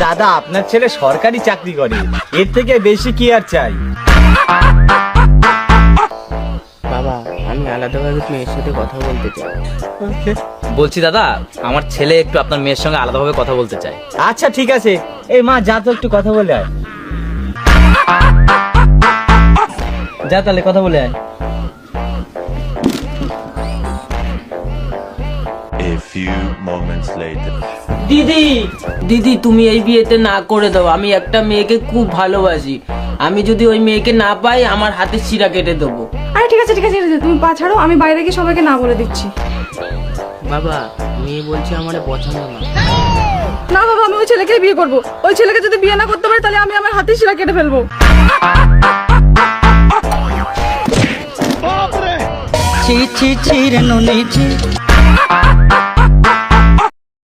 দাদা, আপনার ছেলে সরকারি চাকরি করে, এর থেকে বেশি কি আর চাই? বাবা, আমি আলাদাভাবে মেয়ের সাথে কথা বলতে চাই। বলছি দাদা, আমার ছেলে একটু আপনার মেয়ের সঙ্গে আলাদাভাবে কথা বলতে চায়। আচ্ছা ঠিক আছে, এই মা যা তো একটু কথা বলে আয়। যা তাহলে কথা বলে আয়। A few moments later. দিদি, দিদি তুমি এই বিয়েতে না করে দাও। আমি একটা মেয়েকে খুব ভালোবাসি। আমি যদি ওই মেয়েকে না পাই, আমার হাতে শিরা কেটে দেবো। আরে ঠিক আছে ঠিক আছে, তুমি পা ছাড়ো, আমি বাইরে গিয়ে সবাইকে না বলে দিচ্ছি। বাবা, মেয়ে বলছে আমার পছন্দ না। না বাবা, আমি ওই ছেলেকেই বিয়ে করব। ওই ছেলেকে যদি বিয়ে না করতে পারি তাহলে আমি আমার হাতে শিরা কেটে ফেলবো। ছি ছি ছি রে ননি ছি।